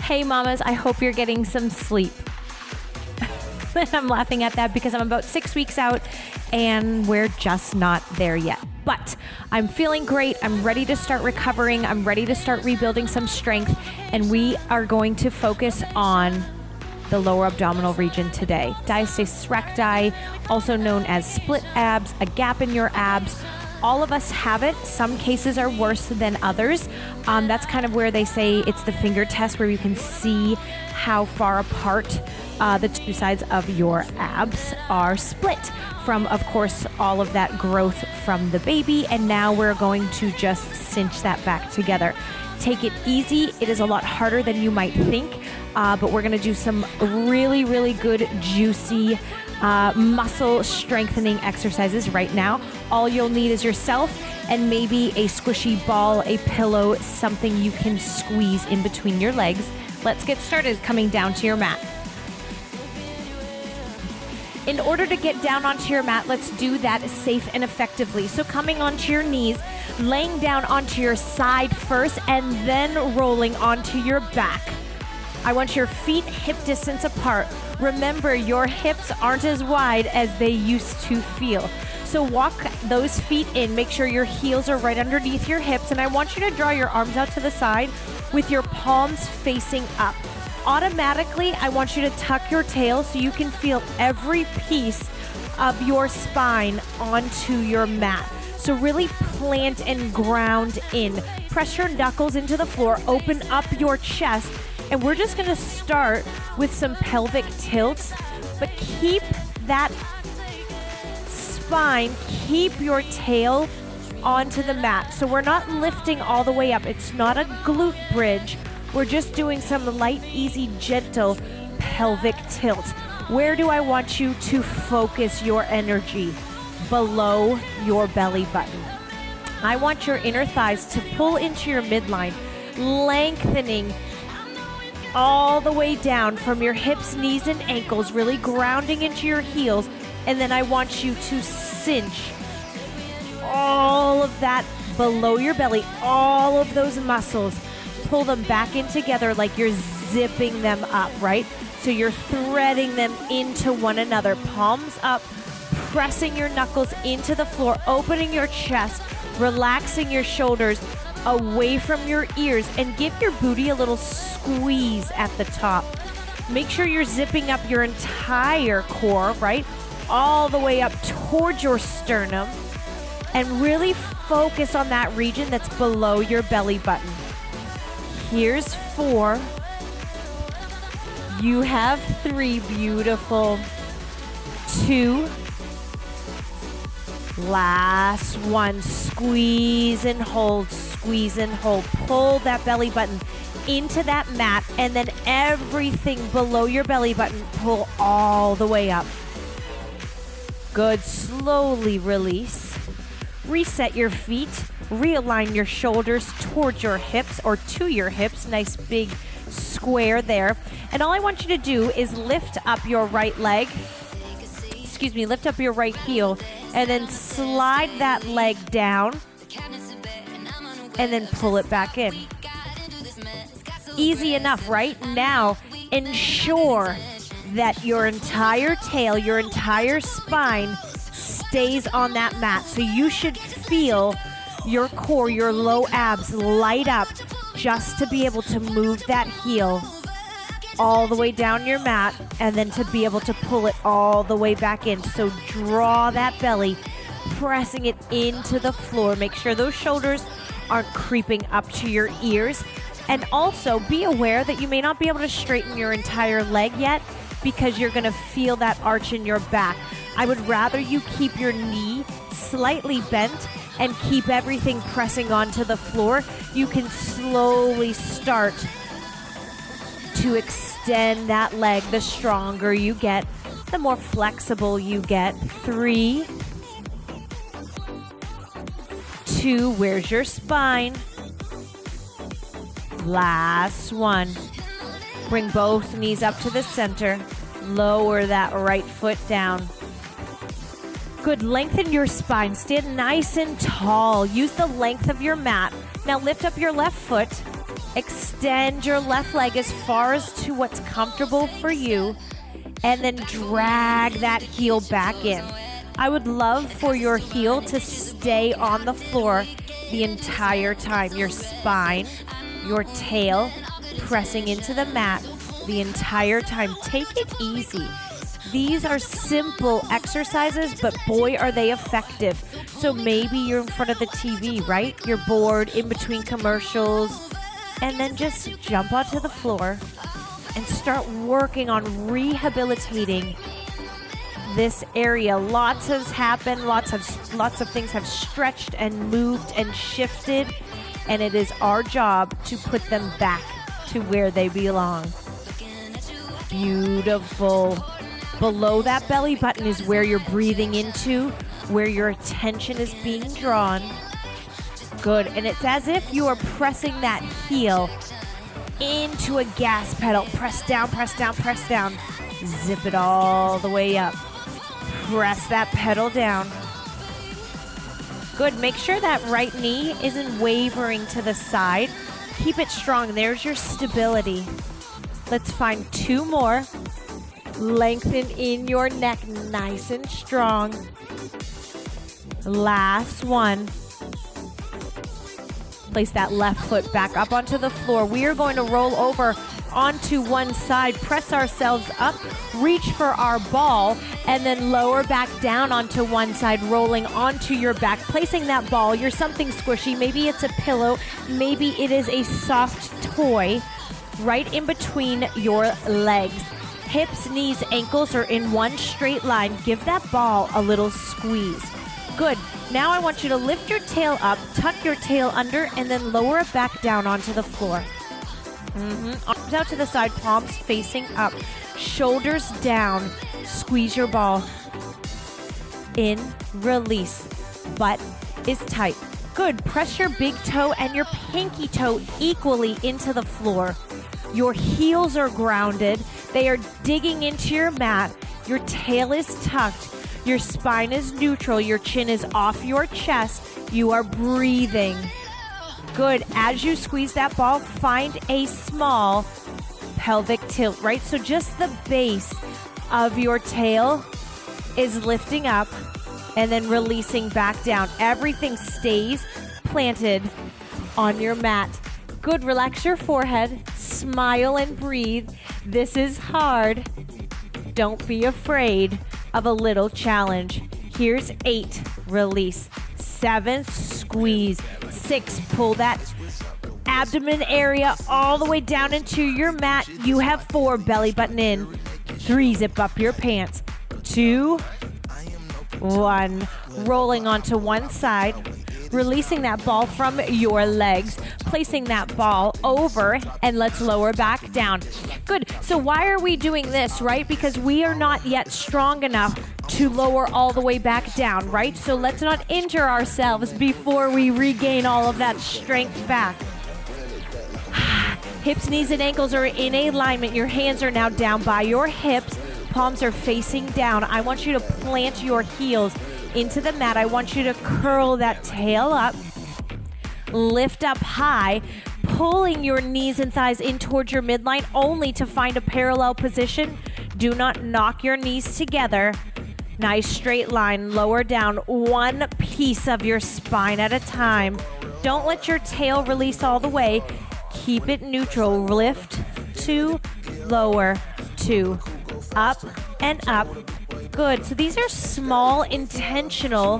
Hey mamas, I hope you're getting some sleep. I'm laughing at that because I'm about 6 weeks out and we're just not there yet. But I'm feeling great. I'm ready to start recovering. I'm ready to start rebuilding some strength. And we are going to focus on the lower abdominal region today. Diastasis recti, also known as split abs, a gap in your abs. All of us have it. Some cases are worse than others. That's kind of where they say it's the finger test, where you can see how far apart the two sides of your abs are split from, of course, all of that growth from the baby. And now we're going to just cinch that back together. Take it easy. It is a lot harder than you might think, but we're going to do some really, really good, juicy muscle strengthening exercises right now. All you'll need is yourself and maybe a squishy ball, a pillow, something you can squeeze in between your legs. Let's get started coming down to your mat. In order to get down onto your mat, let's do that safe and effectively. So coming onto your knees, laying down onto your side first, and then rolling onto your back. I want your feet hip distance apart. Remember, your hips aren't as wide as they used to feel. So walk those feet in. Make sure your heels are right underneath your hips. And I want you to draw your arms out to the side with your palms facing up. Automatically, I want you to tuck your tail so you can feel every piece of your spine onto your mat. So really plant and ground in. Press your knuckles into the floor. Open up your chest. And we're just going to start with some pelvic tilts, but keep that spine, keep your tail onto the mat. So we're not lifting all the way up. It's not a glute bridge. We're just doing some light, easy, gentle pelvic tilts. Where do I want you to focus your energy? Below your belly button. I want your inner thighs to pull into your midline, lengthening all the way down from your hips, knees, and ankles, really grounding into your heels. And then I want you to cinch all of that below your belly, all of those muscles. Pull them back in together like you're zipping them up, right? So you're threading them into one another. Palms up, pressing your knuckles into the floor, opening your chest, relaxing your shoulders away from your ears, and give your booty a little squeeze at the top. Make sure you're zipping up your entire core, right? All the way up towards your sternum, and really focus on that region that's below your belly button. Here's 4. You have 3. Beautiful. 2. Last 1. Squeeze and hold, squeeze and hold. Pull that belly button into that mat, and then everything below your belly button, pull all the way up. Good. Slowly release. Reset your feet. Realign your shoulders towards your hips or to your hips. Nice big square there. And all I want you to do is lift up your right leg. Lift up your right heel, and then slide that leg down, and then pull it back in. Easy enough, right? Now, ensure that your entire tail, your entire spine stays on that mat. So you should feel your core, your low abs light up just to be able to move that heel all the way down your mat, and then to be able to pull it all the way back in. So draw that belly, pressing it into the floor. Make sure those shoulders aren't creeping up to your ears. And also be aware that you may not be able to straighten your entire leg yet because you're going to feel that arch in your back. I would rather you keep your knee slightly bent and keep everything pressing onto the floor. You can slowly start to extend that leg. The stronger you get, the more flexible you get. 3, 2, where's your spine? Last 1. Bring both knees up to the center. Lower that right foot down. Good. Lengthen your spine. Stand nice and tall. Use the length of your mat. Now lift up your left foot Extend your left leg as far as to what's comfortable for you, and then drag that heel back in. I would love for your heel to stay on the floor the entire time. Your spine, your tail pressing into the mat the entire time. Take it easy. These are simple exercises, but boy, are they effective. So maybe you're in front of the TV, right? You're bored in between commercials, and then just jump onto the floor and start working on rehabilitating this area. Lots has happened, lots of things have stretched and moved and shifted, and it is our job to put them back to where they belong. Beautiful. Below that belly button is where you're breathing into, where your attention is being drawn. Good, and it's as if you are pressing that heel into a gas pedal. Press down, press down, press down. Zip it all the way up. Press that pedal down. Good, make sure that right knee isn't wavering to the side. Keep it strong, there's your stability. Let's find 2 more. Lengthen in your neck, nice and strong. Last one. Place that left foot back up onto the floor. We are going to roll over onto one side, press ourselves up, reach for our ball, and then lower back down onto one side, rolling onto your back, placing that ball. You're something squishy. Maybe it's a pillow. Maybe it is a soft toy right in between your legs. Hips, knees, ankles are in one straight line. Give that ball a little squeeze. Good. Now I want you to lift your tail up, tuck your tail under, and then lower it back down onto the floor. Arms out to the side, palms facing up, shoulders down. Squeeze your ball. In, release. Butt is tight. Good. Press your big toe and your pinky toe equally into the floor. Your heels are grounded. They are digging into your mat. Your tail is tucked. Your spine is neutral. Your chin is off your chest. You are breathing. Good. As you squeeze that ball, find a small pelvic tilt, right? So just the base of your tail is lifting up and then releasing back down. Everything stays planted on your mat. Good. Relax your forehead. Smile and breathe. This is hard. Don't be afraid of a little challenge. Here's 8. Release. 7. Squeeze. 6. Pull that abdomen area all the way down into your mat. You have 4. Belly button in. 3. Zip up your pants. 2. 1. Rolling onto one side. Releasing that ball from your legs, placing that ball over, and let's lower back down. Good. So why are we doing this, right? Because we are not yet strong enough to lower all the way back down, right? So let's not injure ourselves before we regain all of that strength back. Hips, knees, and ankles are in alignment. Your hands are now down by your hips. Palms are facing down. I want you to plant your heels into the mat. I want you to curl that tail up, lift up high, pulling your knees and thighs in towards your midline only to find a parallel position. Do not knock your knees together. Nice straight line, lower down one piece of your spine at a time. Don't let your tail release all the way. Keep it neutral. Lift, 2, lower, 2, up and up. Good. So these are small, intentional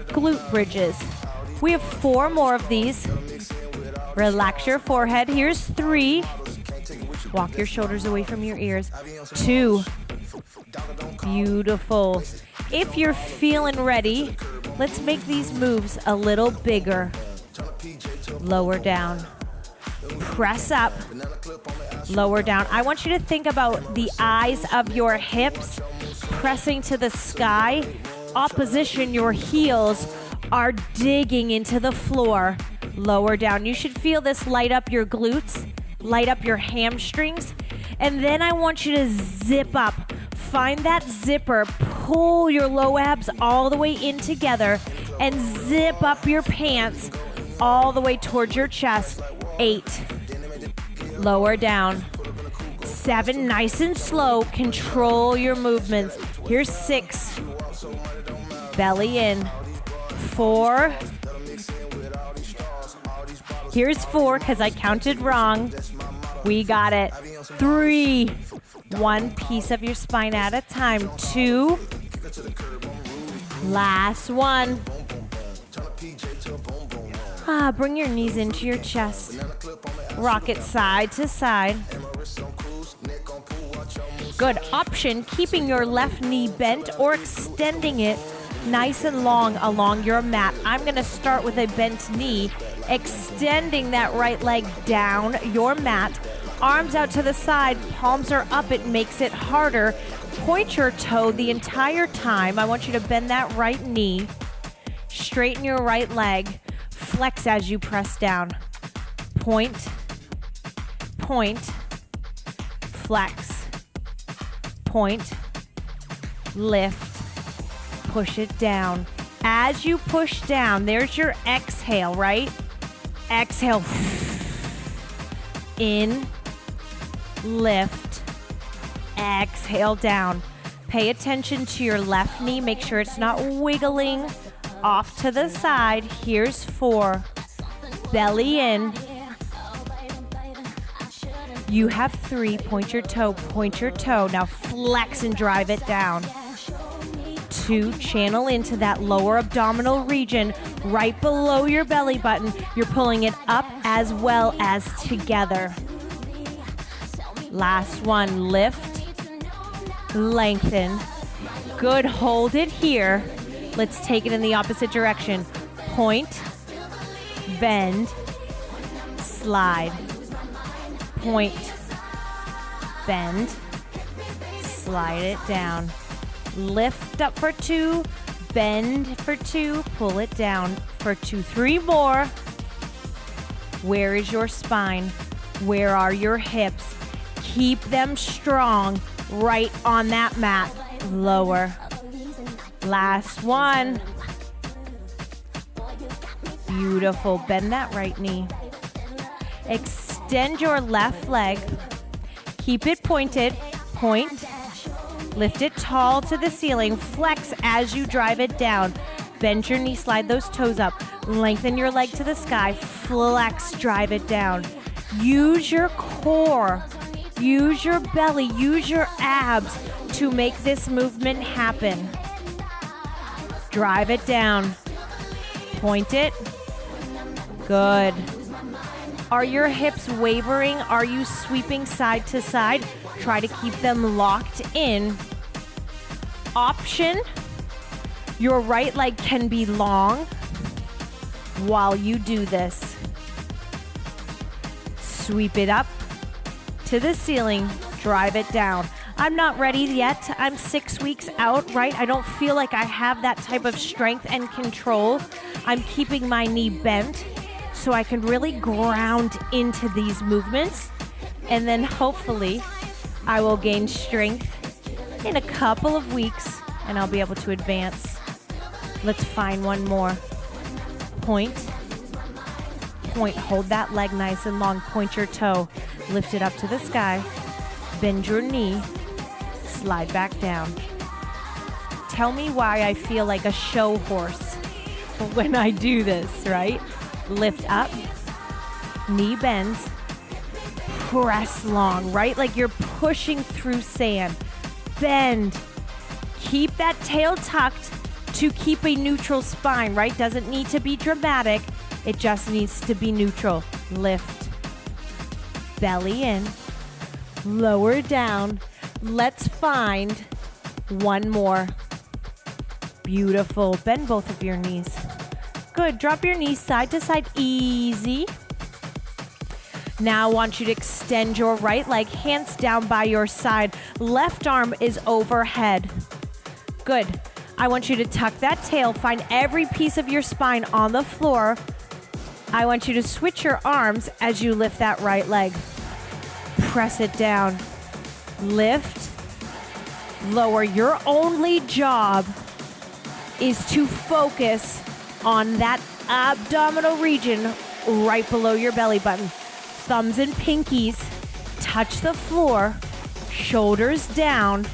glute bridges. We have 4 more of these. Relax your forehead. Here's 3. Walk your shoulders away from your ears. 2. Beautiful. If you're feeling ready, let's make these moves a little bigger. Lower down. Press up. Lower down. I want you to think about the eyes of your hips pressing to the sky. Opposition, your heels are digging into the floor. Lower down. You should feel this light up your glutes, light up your hamstrings, and then I want you to zip up. Find that zipper, pull your low abs all the way in together, and zip up your pants all the way towards your chest. 8, Lower down. 7, nice and slow. Control your movements. Here's 6. Belly in. 4. Here's 4 because I counted wrong. We got it. 3. One piece of your spine at a time. 2. Last one. Bring your knees into your chest. Rock it side to side. Good option, keeping your left knee bent or extending it nice and long along your mat. I'm going to start with a bent knee, extending that right leg down your mat. Arms out to the side, palms are up. It makes it harder. Point your toe the entire time. I want you to bend that right knee. Straighten your right leg. Flex as you press down. Point, point, flex, point, lift, push it down. As you push down, there's your exhale, right? Exhale. In, lift, exhale down. Pay attention to your left knee. Make sure it's not wiggling off to the side. Here's 4. Belly in. You have 3. Point your toe. Point your toe. Now flex and drive it down. 2. Channel into that lower abdominal region right below your belly button. You're pulling it up as well as together. Last one. Lift. Lengthen. Good. Hold it here. Let's take it in the opposite direction. Point, bend, slide. Point, bend, slide it down. Lift up for 2, bend for 2, pull it down for 2. 3 more. Where is your spine? Where are your hips? Keep them strong right on that mat. Lower. Last one. Beautiful. Bend that right knee. Extend your left leg. Keep it pointed. Point. Lift it tall to the ceiling. Flex as you drive it down. Bend your knee, slide those toes up. Lengthen your leg to the sky. Flex, drive it down. Use your core. Use your belly. Use your abs to make this movement happen. Drive it down. Point it. Good. Are your hips wavering? Are you sweeping side to side? Try to keep them locked in. Option, your right leg can be long while you do this. Sweep it up to the ceiling. Drive it down. I'm not ready yet. I'm 6 weeks out, right? I don't feel like I have that type of strength and control. I'm keeping my knee bent so I can really ground into these movements. And then hopefully I will gain strength in a couple of weeks and I'll be able to advance. Let's find one more. Point, point, hold that leg nice and long. Point your toe, lift it up to the sky. Bend your knee. Slide back down. Tell me why I feel like a show horse when I do this, right? Lift up, knee bends, press long, right? Like you're pushing through sand. Bend. Keep that tail tucked to keep a neutral spine, right? Doesn't need to be dramatic. It just needs to be neutral. Lift. Belly in. Lower down. Let's find one more. Beautiful. Bend both of your knees. Good. Drop your knees side to side. Easy. Now I want you to extend your right leg, hands down by your side. Left arm is overhead. Good. I want you to tuck that tail. Find every piece of your spine on the floor. I want you to switch your arms as you lift that right leg. Press it down. Lift. Lower. Your only job is to focus on that abdominal region right below your belly button. Thumbs and pinkies touch the floor, shoulders down,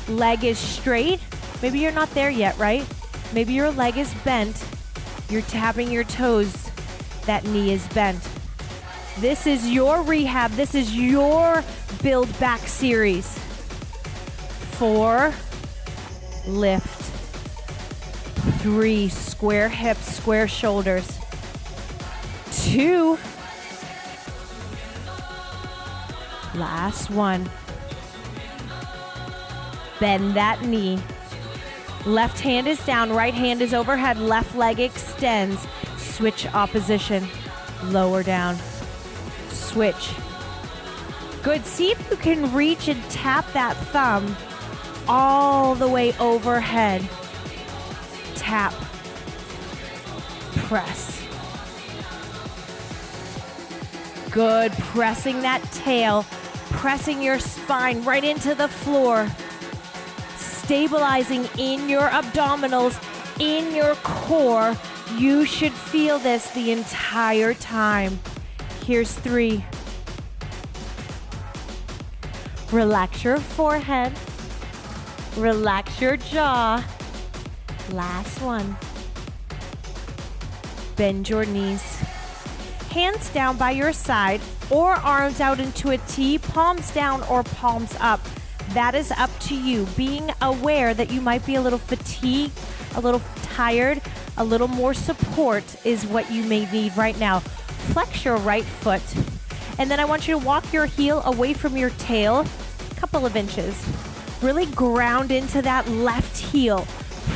leg is straight. Maybe you're not there yet, right? Maybe your leg is bent. You're tapping your toes. That knee is bent. This is your rehab. This is your build back series. 4, lift. 3, square hips, square shoulders. 2, last one. Bend that knee. Left hand is down, right hand is overhead, left leg extends. Switch opposition. Lower down. Switch. Good. See if you can reach and tap that thumb all the way overhead. Tap. Press. Good. Pressing that tail. Pressing your spine right into the floor. Stabilizing in your abdominals, in your core. You should feel this the entire time. Here's 3. Relax your forehead. Relax your jaw. Last one. Bend your knees. Hands down by your side or arms out into a T, palms down or palms up. That is up to you. Being aware that you might be a little fatigued, a little tired, a little more support is what you may need right now. Flex your right foot. And then I want you to walk your heel away from your tail, a couple of inches. Really ground into that left heel,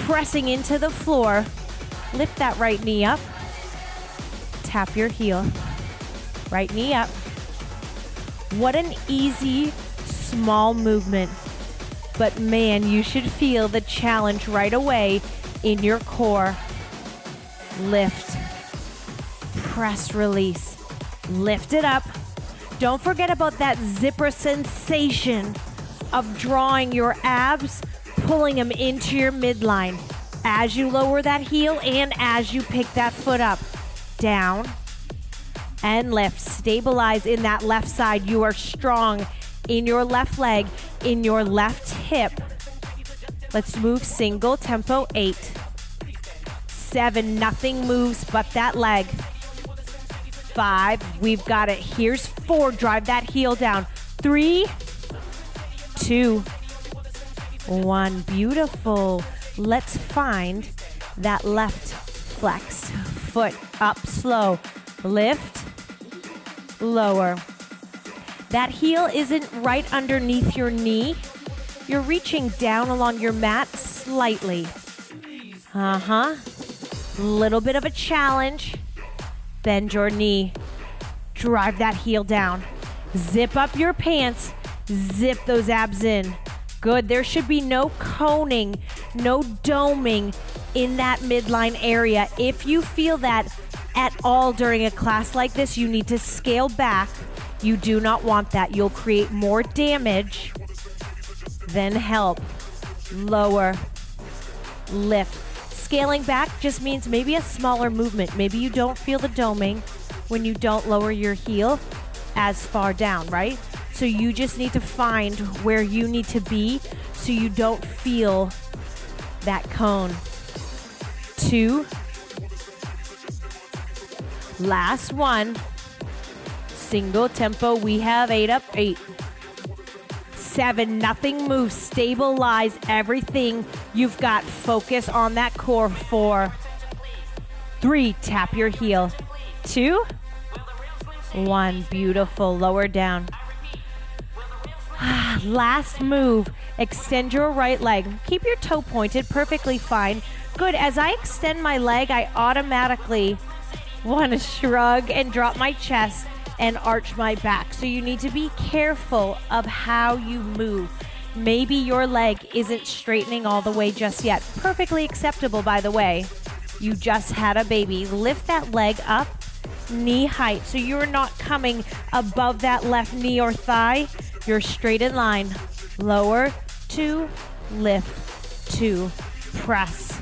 pressing into the floor. Lift that right knee up. Tap your heel. Right knee up. What an easy, small movement. But man, you should feel the challenge right away in your core. Lift. Press, release. Lift it up. Don't forget about that zipper sensation of drawing your abs, pulling them into your midline as you lower that heel and as you pick that foot up. Down and lift. Stabilize in that left side. You are strong in your left leg, in your left hip. Let's move single tempo. 8, 7, nothing moves but that leg. 5, we've got it. Here's 4, drive that heel down. 3, 2, 1, beautiful. Let's find that left flex. Foot up slow. Lift, lower. That heel isn't right underneath your knee. You're reaching down along your mat slightly. Little bit of a challenge. Bend your knee. Drive that heel down. Zip up your pants. Zip those abs in. Good. There should be no coning, no doming in that midline area. If you feel that at all during a class like this, you need to scale back. You do not want that. You'll create more damage than help. Lower, lift. Scaling back just means maybe a smaller movement. Maybe you don't feel the doming when you don't lower your heel as far down, right? So you just need to find where you need to be so you don't feel that cone. 2. Last one. Single tempo. We have 8 up. 8. 7, nothing moves. Stabilize everything you've got. Focus on that core. 4, 3, tap your heel. 2, 1, beautiful. Lower down. Last move. Extend your right leg. Keep your toe pointed, perfectly fine. Good. As I extend my leg, I automatically want to shrug and drop my chest and arch my back. So you need to be careful of how you move. Maybe your leg isn't straightening all the way just yet. Perfectly acceptable, by the way. You just had a baby. Lift that leg up, knee height. So you're not coming above that left knee or thigh. You're straight in line. Lower, 2, lift, 2, press.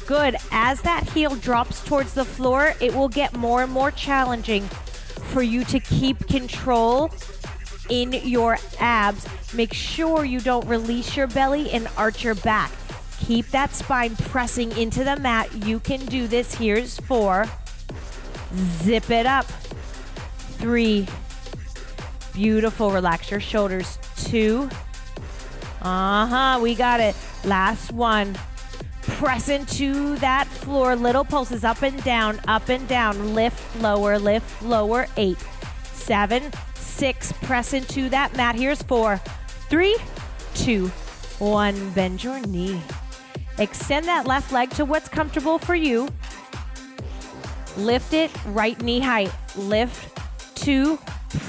Good. As that heel drops towards the floor, it will get more and more challenging. for you to keep control in your abs. Make sure you don't release your belly and arch your back. Keep that spine pressing into the mat. You can do this. Here's 4. Zip it up. 3. Beautiful. Relax your shoulders. 2. We got it. Last 1. Press into that floor. Little pulses up and down, up and down. Lift, lower. 8, 7, 6. Press into that mat. Here's 4, 3, 2, 1. Bend your knee. Extend that left leg to what's comfortable for you. Lift it, right knee height. Lift, 2,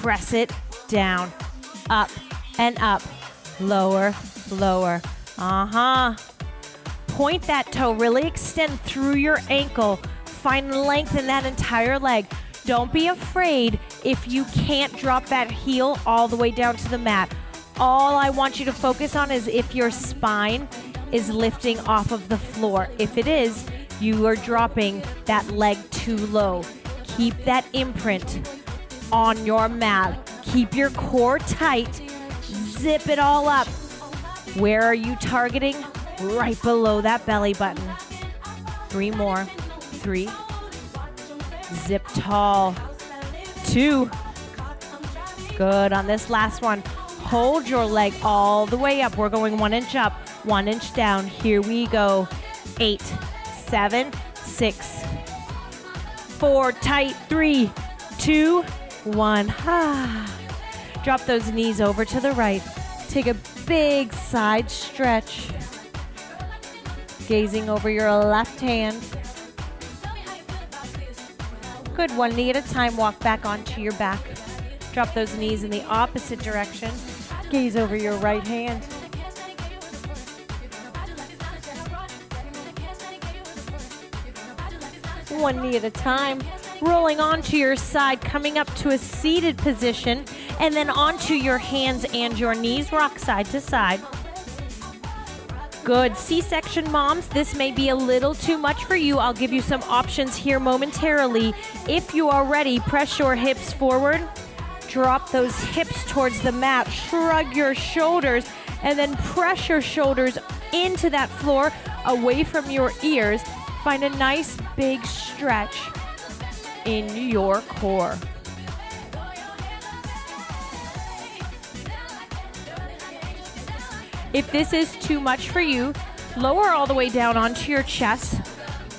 press it down. Up and up. Lower. Point that toe, really extend through your ankle. Find length in that entire leg. Don't be afraid if you can't drop that heel all the way down to the mat. All I want you to focus on is if your spine is lifting off of the floor. If it is, you are dropping that leg too low. Keep that imprint on your mat. Keep your core tight. Zip it all up. Where are you targeting? Right below that belly button. 3 more. 3. Zip tall. 2. Good. On this last one, hold your leg all the way up. We're going 1 inch up, 1 inch down. Here we go. 8, 7, 6, 4. Tight. 3, 2, 1. Drop those knees over to the right. Take a big side stretch. Gazing over your left hand. Good. 1 knee at a time. Walk back onto your back. Drop those knees in the opposite direction. Gaze over your right hand. One knee at a time. Rolling onto your side, coming up to a seated position, and then onto your hands and your knees. Rock side to side. Good. C-section moms, this may be a little too much for you. I'll give you some options here momentarily. If you are ready, press your hips forward. Drop those hips towards the mat. Shrug your shoulders, and then press your shoulders into that floor, away from your ears. Find a nice big stretch in your core. If this is too much for you, lower all the way down onto your chest,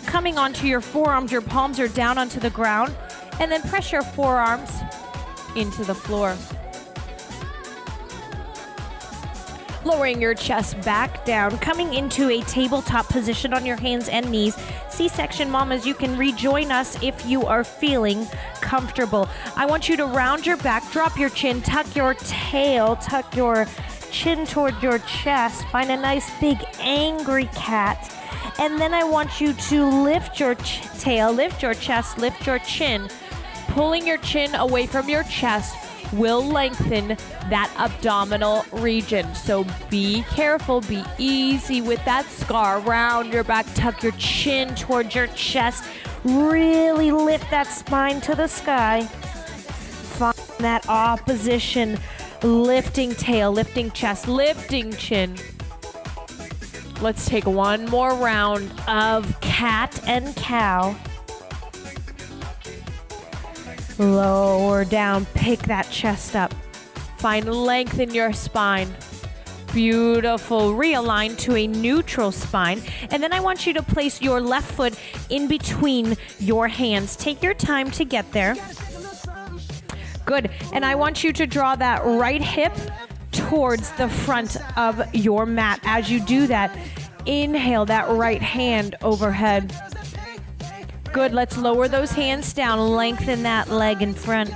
coming onto your forearms. Your palms are down onto the ground, and then press your forearms into the floor. Lowering your chest back down, coming into a tabletop position on your hands and knees. C-section mamas, you can rejoin us if you are feeling comfortable. I want you to round your back, drop your chin, tuck your tail, tuck your chin toward your chest. Find a nice big angry cat. And then I want you to lift your tail, lift your chest, lift your chin. Pulling your chin away from your chest will lengthen that abdominal region. So be careful, be easy with that scar. Round your back, tuck your chin towards your chest. Really lift that spine to the sky. Find that opposition. Lifting tail, lifting chest, lifting chin. Let's take one more round of cat and cow. Lower down, pick that chest up. Find length in your spine. Beautiful. Realign to a neutral spine. And then I want you to place your left foot in between your hands. Take your time to get there. Good. And I want you to draw that right hip towards the front of your mat. As you do that, inhale that right hand overhead. Good. Let's lower those hands down. Lengthen that leg in front.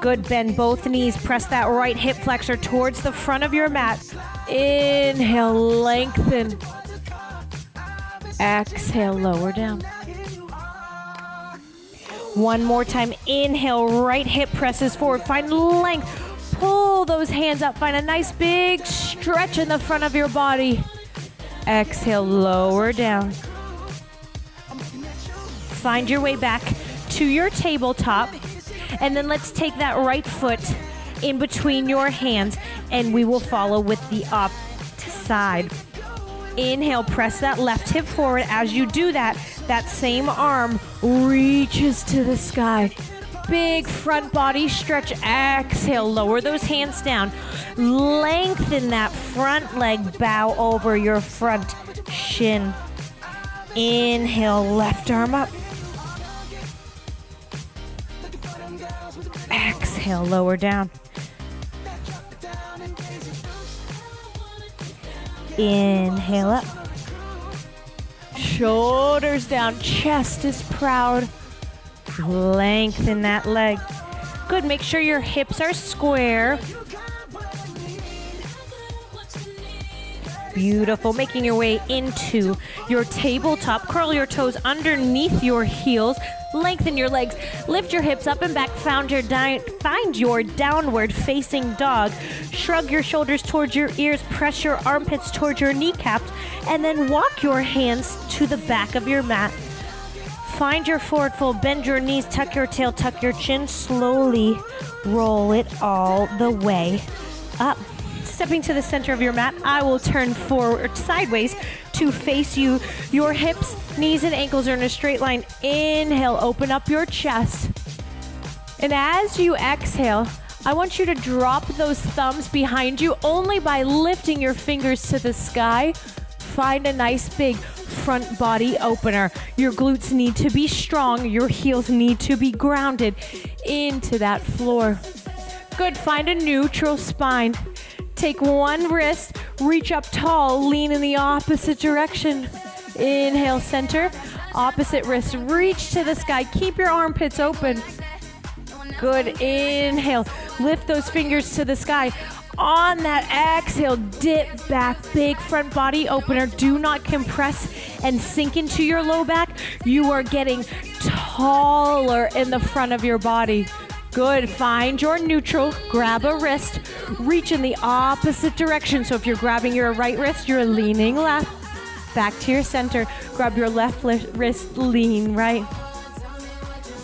Good. Bend both knees. Press that right hip flexor towards the front of your mat. Inhale, lengthen. Exhale, lower down. One more time. Inhale, right hip presses forward. Find length. Pull those hands up. Find a nice big stretch in the front of your body. Exhale, lower down. Find your way back to your tabletop. And then let's take that right foot in between your hands, and we will follow with the up side. Inhale, press that left hip forward. As you do that, that same arm reaches to the sky. Big front body stretch. Exhale, lower those hands down. Lengthen that front leg, bow over your front shin. Inhale, left arm up. Exhale, lower down. Inhale up. Shoulders down, chest is proud. Lengthen that leg. Good, make sure your hips are square. Beautiful, making your way into your tabletop. Curl your toes underneath your heels. Lengthen your legs, lift your hips up and back, find your downward facing dog. Shrug your shoulders towards your ears, press your armpits towards your kneecaps, and then walk your hands to the back of your mat. Find your forward fold, bend your knees, tuck your tail, tuck your chin, slowly roll it all the way up. Stepping to the center of your mat, I will turn forward sideways to face you. Your hips, knees, and ankles are in a straight line. Inhale, open up your chest. And as you exhale, I want you to drop those thumbs behind you only by lifting your fingers to the sky. Find a nice big front body opener. Your glutes need to be strong. Your heels need to be grounded into that floor. Good, find a neutral spine. Take one wrist, reach up tall, lean in the opposite direction. Inhale, center, opposite wrist, reach to the sky. Keep your armpits open. Good, inhale, lift those fingers to the sky. On that exhale, dip back, big front body opener. Do not compress and sink into your low back. You are getting taller in the front of your body. Good, find your neutral, grab a wrist, reach in the opposite direction. So if you're grabbing your right wrist, you're leaning left, back to your center. Grab your left wrist, lean right.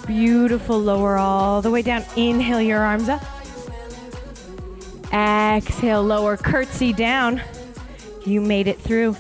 Beautiful, lower all the way down. Inhale your arms up. Exhale, lower, curtsy down. You made it through.